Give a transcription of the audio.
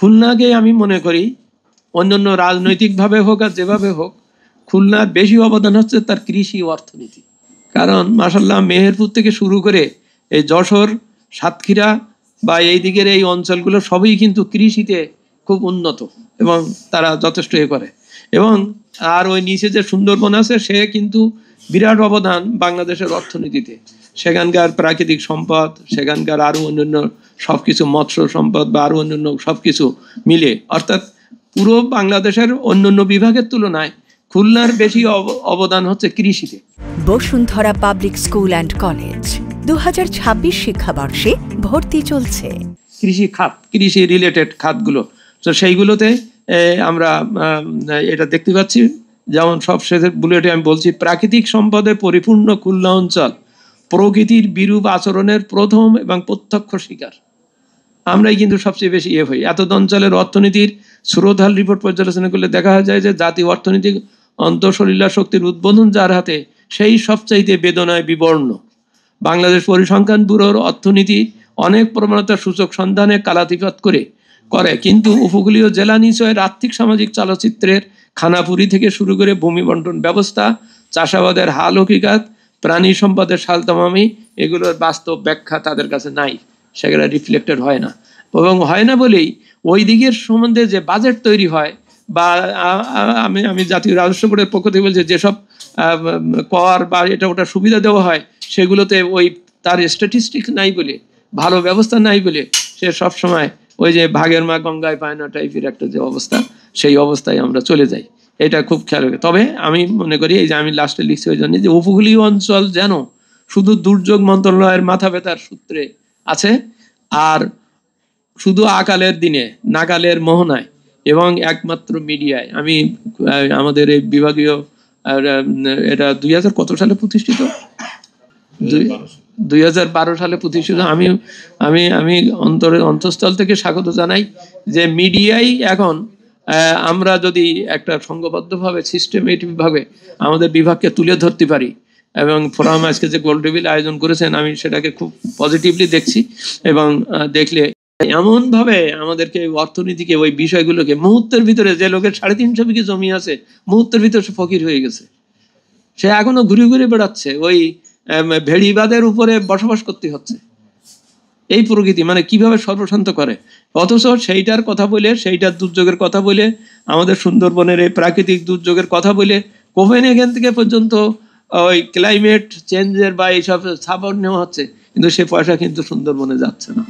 খুলনাকে আমি মনে করি অন্যান্য রাজনৈতিকভাবে হোক আর যেভাবে হোক, খুলনার বেশি অবদান হচ্ছে তার কৃষি অর্থনীতি। কারণ মাশাআল্লাহ মেহেরপুর থেকে শুরু করে এই যশোর, সাতক্ষীরা বা এই দিকের এই অঞ্চলগুলো সবই কিন্তু কৃষিতে খুব উন্নত এবং তারা যথেষ্ট করে। এবং আর ওই নিচে যে সুন্দরবন আছে সে কিন্তু বিরাট অবদান বাংলাদেশের অর্থনীতিতে। সেখানকার প্রাকৃতিক সম্পদ, সেখানকার আরো অন্যান্য সবকিছু, মৎস্য সম্পদ বা আরো অন্যান্য সবকিছু মিলে, অর্থাৎ পুরো বাংলাদেশের অন্যান্য বিভাগের তুলনায় খুলনার বেশি অবদান হচ্ছে কৃষিতে। Bashundhara public school and college 2026 শিক্ষাবর্ষে ভর্তি চলছে। কৃষি খাত, কৃষি রিলেটেড খাতগুলো, তো সেইগুলোতে আমরা এটা দেখতে পাচ্ছি। যেমন সবশেষের বুলেটে আমি বলছি, প্রাকৃতিক সম্পদে পরিপূর্ণ খুলনা অঞ্চল প্রকৃতির বিরূপ আচরণের প্রথম এবং প্রত্যক্ষ শিকার। আমরাই কিন্তু সবচেয়ে বেশি হই। এত অঞ্চলের অর্থনীতির স্রোতহাল রিপোর্ট পর্যালোচনা করলে দেখা যায় যে জাতীয় অর্থনৈতিক অন্তঃসলীলা শক্তির উদ্বোধন যার হাতে, সেই সবচাইতে বেদনায় বিবর্ণ। বাংলাদেশ পরিসংখ্যান ব্যুরোর অর্থনীতি অনেক প্রবণতার সূচক সন্ধানে কালাতিপাত করে, কিন্তু উপকূলীয় জেলা নিচয়ের আর্থিক সামাজিক চালচিত্রের খানাপুরি থেকে শুরু করে ভূমি বন্টন ব্যবস্থা, চাষাবাদের হাল হকিকাত, প্রাণী সম্পদের সালতামামি, এগুলোর বাস্তব ব্যাখ্যা তাদের কাছে নাই, সেগুলো রিফ্লেক্টেড হয় না। এবং হয় না বলেই ওই দিকের সম্বন্ধে যে বাজেট তৈরি হয় বা আমি জাতীয় রাজস্ব বোর্ডের পক্ষ থেকে বলছি, যেসব কর বা এটা ওটা সুবিধা দেওয়া হয় সেগুলোতে ওই তার স্ট্যাটিস্টিক্স নাই বলে, ভালো ব্যবস্থা নাই বলে সে সবসময় ওই যে ভাগের মা গঙ্গায় পায় না টাইপের একটা যে অবস্থা, সেই অবস্থায় আমরা চলে যাই। এটা খুব খেয়াল রাখে। তবে আমি মনে করি, এই যে আমি লাস্টে লিখছি ওই জন্য, যে উপকূলীয় অঞ্চল যেন শুধু দুর্যোগ মন্ত্রণালয়ের মাথা ব্যথার সূত্রে আছে, আর শুধু আকালের দিনে নাকালের মোহনায় এবং একমাত্র মিডিয়ায়। আমি আমাদের এই বিভাগীয়, এটা 2000 কত সালে প্রতিষ্ঠিত, 2012 সালে প্রতিষ্ঠিত। আমি আমি আমি অন্তঃস্থল থেকে স্বাগত জানাই যে মিডিয়াই এখন, আমরা যদি একটা সংঘবদ্ধভাবে সিস্টেমেটিকভাবে আমাদের বিভাগকে তুলে ধরতে পারি, এবং ফোরাম আজকে যে গোল্ড টেবিল আয়োজন করেছেন আমি সেটাকে খুব পজিটিভলি দেখছি। এবং দেখলে এমন ভাবে আমাদেরকে অর্থনীতিকে, ওই বিষয়গুলোকে, মুহূর্তের ভিতরে যে লোকের 350 বিঘে জমি আছে, মুহূর্তের ভিতরে সে ফকির হয়ে গেছে, সে এখনো ঘুরে ঘুরে বেড়াচ্ছে, ওই ভেড়িবাদের উপরে বসবাস করতে হচ্ছে। এই প্রকৃতি মানে কিভাবে সর্বশান্ত করে, অথচ সেইটার কথা বলে, সেইটার দুর্যোগের কথা বলে, আমাদের সুন্দরবনের এই প্রাকৃতিক দুর্যোগের কথা বলে, কোপেনহেগেন থেকে পর্যন্ত ওই ক্লাইমেট চেঞ্জের বা এইসব সাপোর্ট নেওয়া হচ্ছে, কিন্তু সে পয়সা কিন্তু সুন্দরবনে যাচ্ছে না।